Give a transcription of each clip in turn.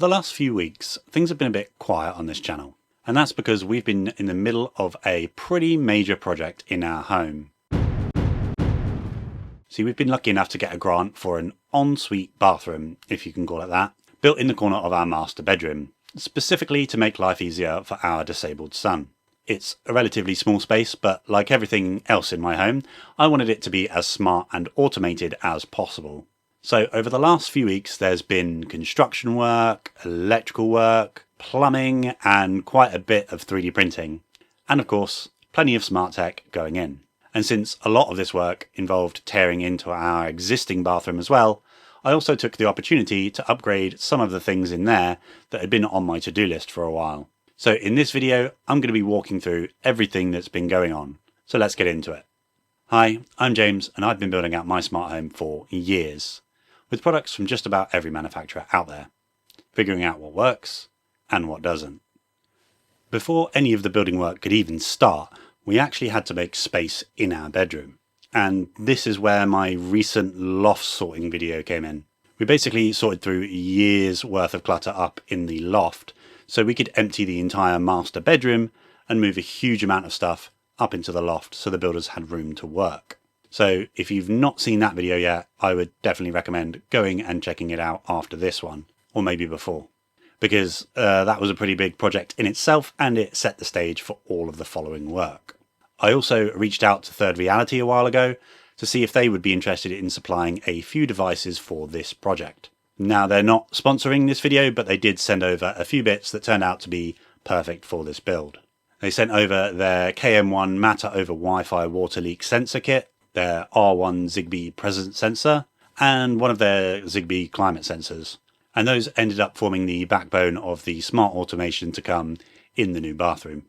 the last few weeks, things have been a bit quiet on this channel, and that's because we've been in the middle of a pretty major project in our home. See, we've been lucky enough to get a grant for an ensuite bathroom, if you can call it that, built in the corner of our master bedroom, specifically to make life easier for our disabled son. It's a relatively small space, but like everything else in my home, I wanted it to be as smart and automated as possible. So over the last few weeks, there's been construction work, electrical work, plumbing, and quite a bit of 3D printing. And of course, plenty of smart tech going in. And since a lot of this work involved tearing into our existing bathroom as well, I also took the opportunity to upgrade some of the things in there that had been on my to-do list for a while. So in this video, I'm going to be walking through everything that's been going on. So let's get into it. Hi, I'm James, and I've been building out my smart home for years, with products from just about every manufacturer out there, figuring out what works and what doesn't. Before any of the building work could even start, we actually had to make space in our bedroom. And this is where my recent loft sorting video came in. We basically sorted through years worth of clutter up in the loft, so we could empty the entire master bedroom and move a huge amount of stuff up into the loft so the builders had room to work. So if you've not seen that video yet, I would definitely recommend going and checking it out after this one, or maybe before, because that was a pretty big project in itself and it set the stage for all of the following work. I also reached out to Third Reality a while ago to see if they would be interested in supplying a few devices for this project. Now, they're not sponsoring this video, but they did send over a few bits that turned out to be perfect for this build. They sent over their KM1 Matter over Wi-Fi water leak sensor kit, their R1 Zigbee presence sensor, and one of their Zigbee climate sensors. And those ended up forming the backbone of the smart automation to come in the new bathroom.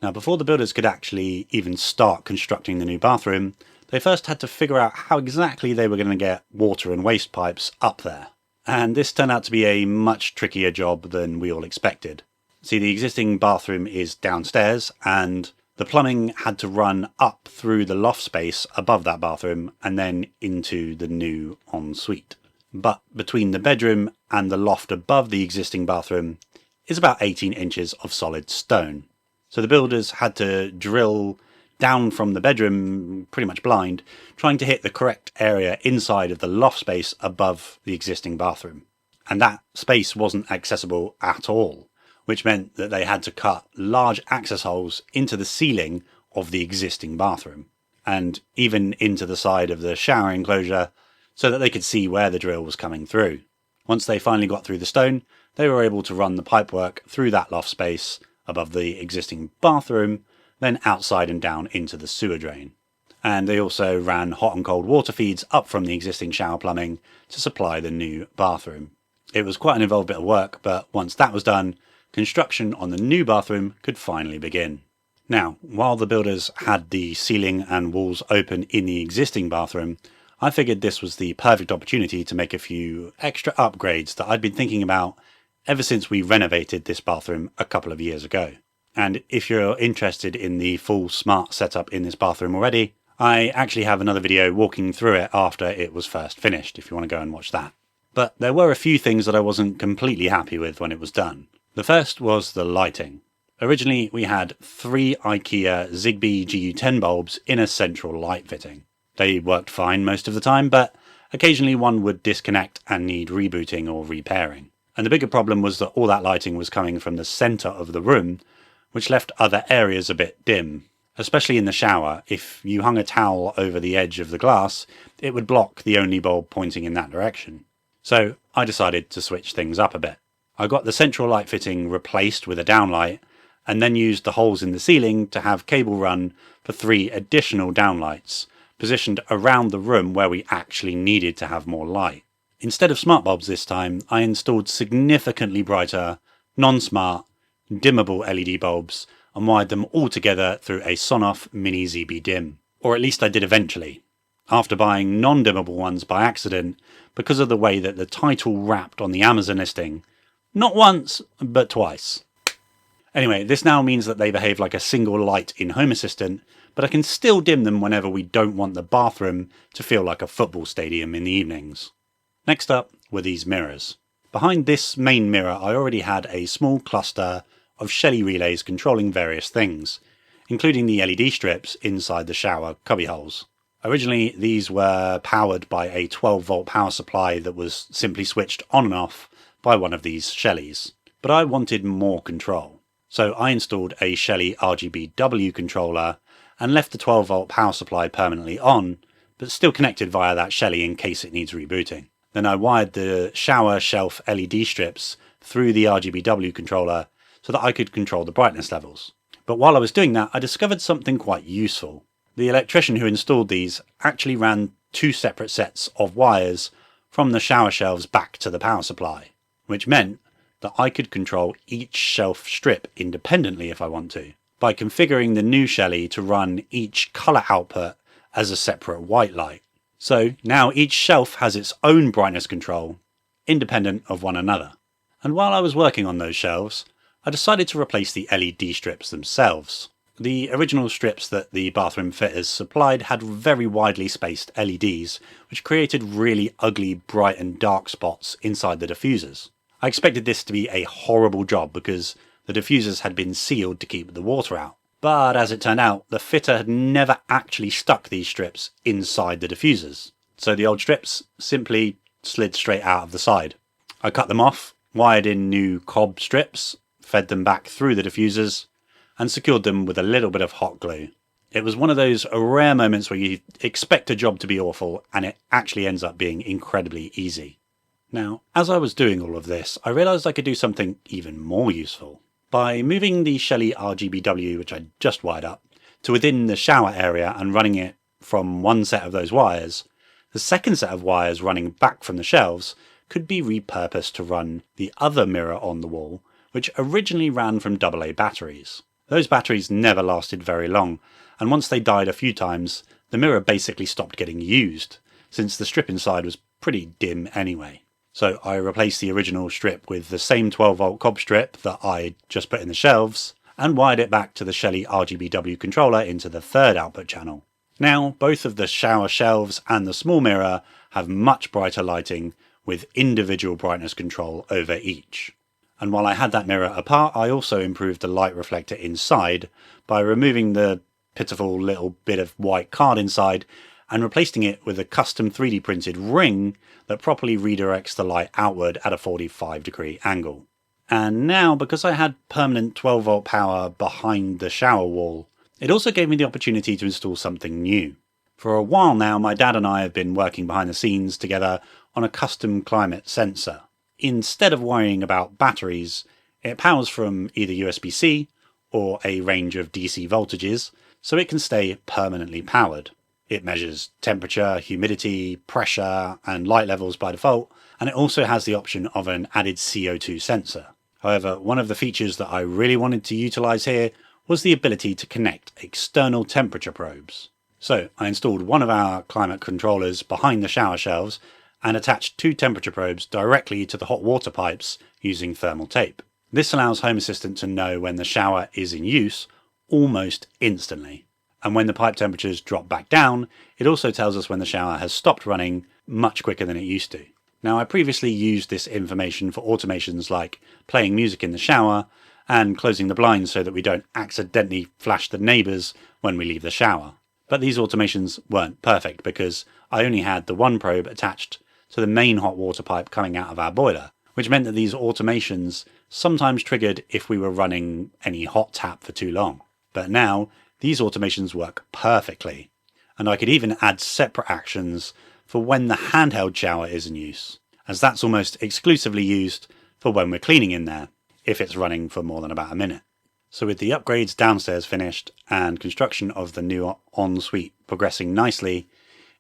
Now, before the builders could actually even start constructing the new bathroom, they first had to figure out how exactly they were going to get water and waste pipes up there. And this turned out to be a much trickier job than we all expected. See, the existing bathroom is downstairs, and the plumbing had to run up through the loft space above that bathroom and then into the new ensuite. But between the bedroom and the loft above the existing bathroom is about 18 inches of solid stone. So the builders had to drill down from the bedroom, pretty much blind, trying to hit the correct area inside of the loft space above the existing bathroom. And that space wasn't accessible at all, which meant that they had to cut large access holes into the ceiling of the existing bathroom, and even into the side of the shower enclosure so that they could see where the drill was coming through. Once they finally got through the stone, they were able to run the pipework through that loft space above the existing bathroom, then outside and down into the sewer drain. And they also ran hot and cold water feeds up from the existing shower plumbing to supply the new bathroom. It was quite an involved bit of work, but once that was done, construction on the new bathroom could finally begin. Now, while the builders had the ceiling and walls open in the existing bathroom, I figured this was the perfect opportunity to make a few extra upgrades that I'd been thinking about ever since we renovated this bathroom a couple of years ago. And if you're interested in the full smart setup in this bathroom already, I actually have another video walking through it after it was first finished, if you want to go and watch that. But there were a few things that I wasn't completely happy with when it was done. The first was the lighting. Originally, we had 3 IKEA Zigbee GU10 bulbs in a central light fitting. They worked fine most of the time, but occasionally one would disconnect and need rebooting or repairing. And the bigger problem was that all that lighting was coming from the centre of the room, which left other areas a bit dim. Especially in the shower, if you hung a towel over the edge of the glass, it would block the only bulb pointing in that direction. So I decided to switch things up a bit. I got the central light fitting replaced with a downlight, and then used the holes in the ceiling to have cable run for 3 additional downlights, positioned around the room where we actually needed to have more light. Instead of smart bulbs this time, I installed significantly brighter, non-smart, dimmable LED bulbs and wired them all together through a Sonoff Mini ZB Dim. Or at least I did eventually, after buying non-dimmable ones by accident because of the way that the title wrapped on the Amazon listing. Not once, but twice. Anyway, this now means that they behave like a single light in Home Assistant, but I can still dim them whenever we don't want the bathroom to feel like a football stadium in the evenings. Next up were these mirrors. Behind this main mirror I already had a small cluster of Shelly relays controlling various things, including the LED strips inside the shower cubbyholes. Originally these were powered by a 12-volt power supply that was simply switched on and off by one of these Shellys, but I wanted more control. So I installed a Shelly RGBW controller and left the 12-volt power supply permanently on, but still connected via that Shelly in case it needs rebooting. Then I wired the shower shelf LED strips through the RGBW controller so that I could control the brightness levels. But while I was doing that, I discovered something quite useful. The electrician who installed these actually ran 2 separate sets of wires from the shower shelves back to the power supply, which meant that I could control each shelf strip independently if I want to, by configuring the new Shelly to run each colour output as a separate white light. So now each shelf has its own brightness control, independent of one another. And while I was working on those shelves, I decided to replace the LED strips themselves. The original strips that the bathroom fitters supplied had very widely spaced LEDs, which created really ugly bright and dark spots inside the diffusers. I expected this to be a horrible job because the diffusers had been sealed to keep the water out. But as it turned out, the fitter had never actually stuck these strips inside the diffusers. So the old strips simply slid straight out of the side. I cut them off, wired in new cob strips, fed them back through the diffusers, and secured them with a little bit of hot glue. It was one of those rare moments where you expect a job to be awful and it actually ends up being incredibly easy. Now, as I was doing all of this, I realised I could do something even more useful. By moving the Shelly RGBW, which I just wired up, to within the shower area and running it from one set of those wires, the second set of wires running back from the shelves could be repurposed to run the other mirror on the wall, which originally ran from AA batteries. Those batteries never lasted very long, and once they died a few times, the mirror basically stopped getting used, since the strip inside was pretty dim anyway. So I replaced the original strip with the same 12-volt cob strip that I just put in the shelves, and wired it back to the Shelly RGBW controller into the third output channel. Now both of the shower shelves and the small mirror have much brighter lighting with individual brightness control over each. And while I had that mirror apart, I also improved the light reflector inside by removing the pitiful little bit of white card inside and replacing it with a custom 3D printed ring that properly redirects the light outward at a 45-degree angle. And now, because I had permanent 12-volt power behind the shower wall, it also gave me the opportunity to install something new. For a while now, my dad and I have been working behind the scenes together on a custom climate sensor. Instead of worrying about batteries, it powers from either USB-C or a range of DC voltages, so it can stay permanently powered. It measures temperature, humidity, pressure, and light levels by default, and it also has the option of an added CO2 sensor. However, one of the features that I really wanted to utilize here was the ability to connect external temperature probes. So I installed one of our climate controllers behind the shower shelves and attached 2 temperature probes directly to the hot water pipes using thermal tape. This allows Home Assistant to know when the shower is in use almost instantly. And when the pipe temperatures drop back down, it also tells us when the shower has stopped running much quicker than it used to. Now, I previously used this information for automations like playing music in the shower and closing the blinds so that we don't accidentally flash the neighbours when we leave the shower. But these automations weren't perfect because I only had the one probe attached to the main hot water pipe coming out of our boiler, which meant that these automations sometimes triggered if we were running any hot tap for too long. But now, these automations work perfectly, and I could even add separate actions for when the handheld shower is in use, as that's almost exclusively used for when we're cleaning in there, if it's running for more than about a minute. So with the upgrades downstairs finished and construction of the new ensuite progressing nicely,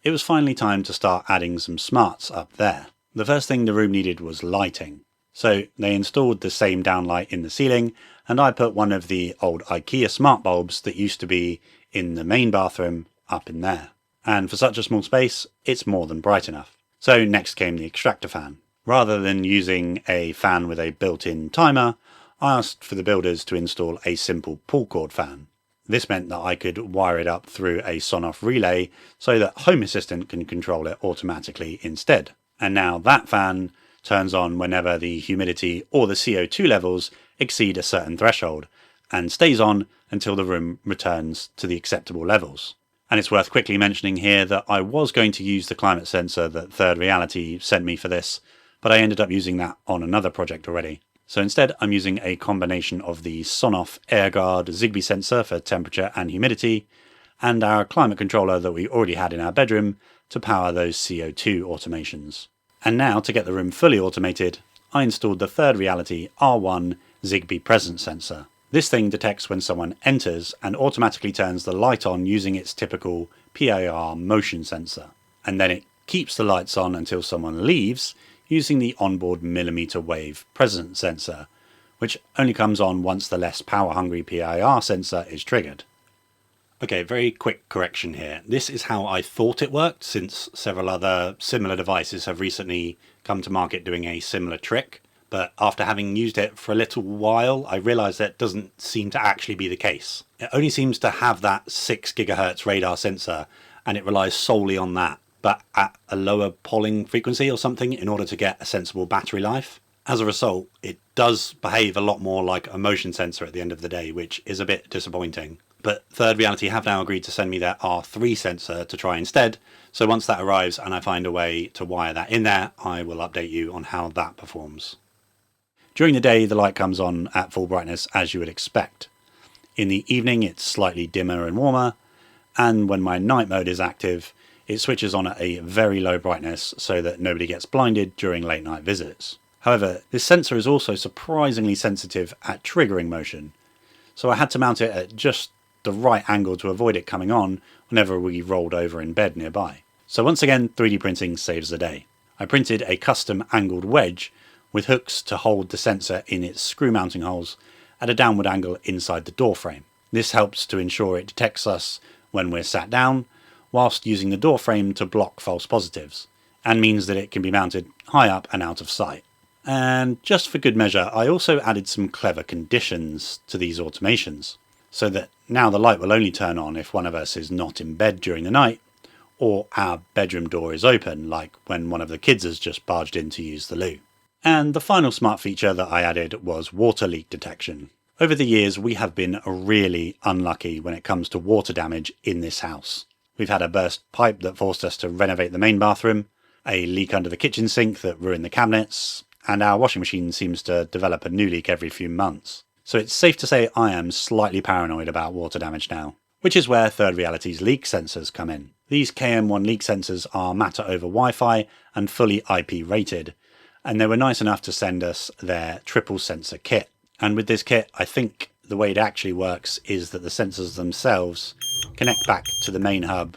it was finally time to start adding some smarts up there. The first thing the room needed was lighting. So they installed the same downlight in the ceiling, and I put one of the old IKEA smart bulbs that used to be in the main bathroom up in there. And for such a small space, it's more than bright enough. So next came the extractor fan. Rather than using a fan with a built-in timer, I asked for the builders to install a simple pull cord fan. This meant that I could wire it up through a son-off relay so that Home Assistant can control it automatically instead. And now that fan turns on whenever the humidity or the CO2 levels exceed a certain threshold, and stays on until the room returns to the acceptable levels. And it's worth quickly mentioning here that I was going to use the climate sensor that Third Reality sent me for this, but I ended up using that on another project already. So instead I'm using a combination of the Sonoff AirGuard Zigbee sensor for temperature and humidity, and our climate controller that we already had in our bedroom to power those CO2 automations. And now, to get the room fully automated, I installed the Third Reality R1 Zigbee presence sensor. This thing detects when someone enters and automatically turns the light on using its typical PIR motion sensor. And then it keeps the lights on until someone leaves using the onboard millimeter wave presence sensor, which only comes on once the less power-hungry PIR sensor is triggered. Okay, very quick correction here. This is how I thought it worked, since several other similar devices have recently come to market doing a similar trick. But after having used it for a little while, I realised that doesn't seem to actually be the case. It only seems to have that 6 GHz radar sensor, and it relies solely on that, but at a lower polling frequency or something in order to get a sensible battery life. As a result, it does behave a lot more like a motion sensor at the end of the day, which is a bit disappointing. But Third Reality have now agreed to send me their R3 sensor to try instead, so once that arrives and I find a way to wire that in there, I will update you on how that performs. During the day, the light comes on at full brightness as you would expect. In the evening, it's slightly dimmer and warmer, and when my night mode is active, it switches on at a very low brightness so that nobody gets blinded during late night visits. However, this sensor is also surprisingly sensitive at triggering motion, so I had to mount it at just the right angle to avoid it coming on whenever we rolled over in bed nearby. So once again, 3D printing saves the day. I printed a custom angled wedge with hooks to hold the sensor in its screw mounting holes at a downward angle inside the door frame. This helps to ensure it detects us when we're sat down, whilst using the door frame to block false positives, and means that it can be mounted high up and out of sight. And just for good measure, I also added some clever conditions to these automations, so that now the light will only turn on if one of us is not in bed during the night, or our bedroom door is open, like when one of the kids has just barged in to use the loo. And the final smart feature that I added was water leak detection. Over the years, we have been really unlucky when it comes to water damage in this house. We've had a burst pipe that forced us to renovate the main bathroom, a leak under the kitchen sink that ruined the cabinets, and our washing machine seems to develop a new leak every few months. So it's safe to say I am slightly paranoid about water damage now, which is where Third Reality's leak sensors come in. These KM1 leak sensors are Matter over Wi-Fi and fully IP rated, and they were nice enough to send us their triple sensor kit. And with this kit, I think the way it actually works is that the sensors themselves connect back to the main hub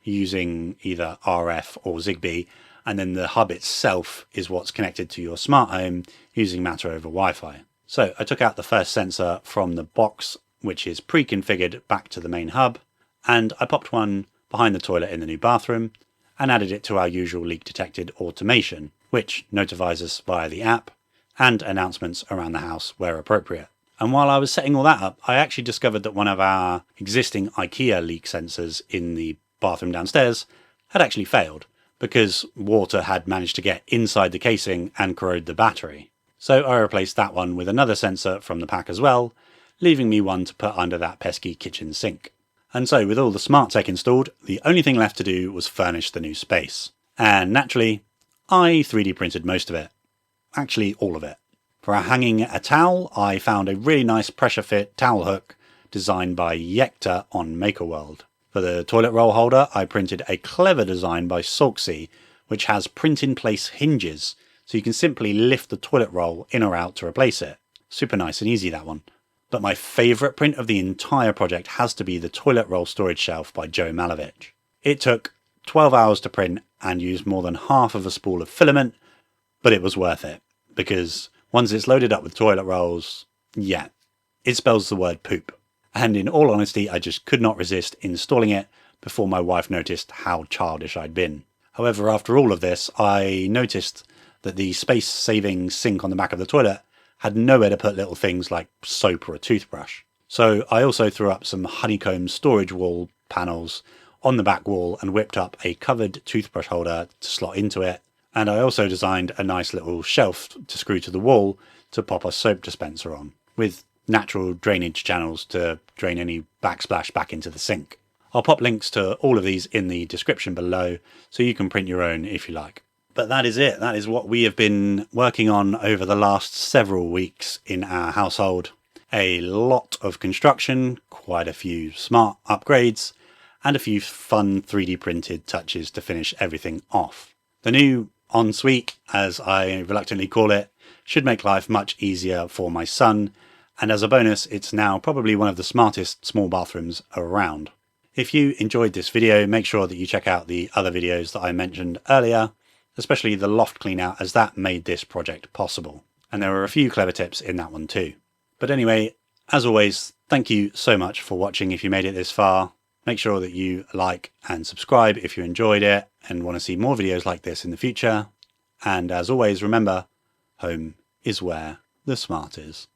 using either RF or Zigbee, and then the hub itself is what's connected to your smart home using Matter over Wi-Fi. So I took out the first sensor from the box, which is pre-configured back to the main hub, and I popped one behind the toilet in the new bathroom and added it to our usual leak detected automation, which notifies us via the app and announcements around the house where appropriate. And while I was setting all that up, I actually discovered that one of our existing IKEA leak sensors in the bathroom downstairs had actually failed because water had managed to get inside the casing and corrode the battery. So I replaced that one with another sensor from the pack as well, leaving me one to put under that pesky kitchen sink. And so with all the smart tech installed, the only thing left to do was furnish the new space. And naturally, I 3D printed most of it. Actually, all of it. For hanging a towel, I found a really nice pressure fit towel hook designed by Yekta on MakerWorld. For the toilet roll holder, I printed a clever design by Salksy, which has print-in-place hinges, so you can simply lift the toilet roll in or out to replace it. Super nice and easy, that one. But my favourite print of the entire project has to be the toilet roll storage shelf by Joe Malovich. It took 12 hours to print and used more than half of a spool of filament, but it was worth it, because once it's loaded up with toilet rolls, yeah, it spells the word poop. And in all honesty, I just could not resist installing it before my wife noticed how childish I'd been. However, after all of this, I noticed that the space-saving sink on the back of the toilet had nowhere to put little things like soap or a toothbrush. So I also threw up some honeycomb storage wall panels on the back wall and whipped up a covered toothbrush holder to slot into it, And I also designed a nice little shelf to screw to the wall to pop a soap dispenser on, with natural drainage channels to drain any backsplash back into the sink. I'll pop links to all of these in the description below so you can print your own if you like. But that is it. That is what we have been working on over the last several weeks in our household. A lot of construction, quite a few smart upgrades, and a few fun 3D printed touches to finish everything off. The new ensuite, as I reluctantly call it, should make life much easier for my son, and as a bonus, it's now probably one of the smartest small bathrooms around. If you enjoyed this video, make sure that you check out the other videos that I mentioned earlier, especially the loft clean out, as that made this project possible. And there were a few clever tips in that one too. But anyway, as always, thank you so much for watching if you made it this far. Make sure that you like and subscribe if you enjoyed it and want to see more videos like this in the future. And as always, remember, home is where the smart is.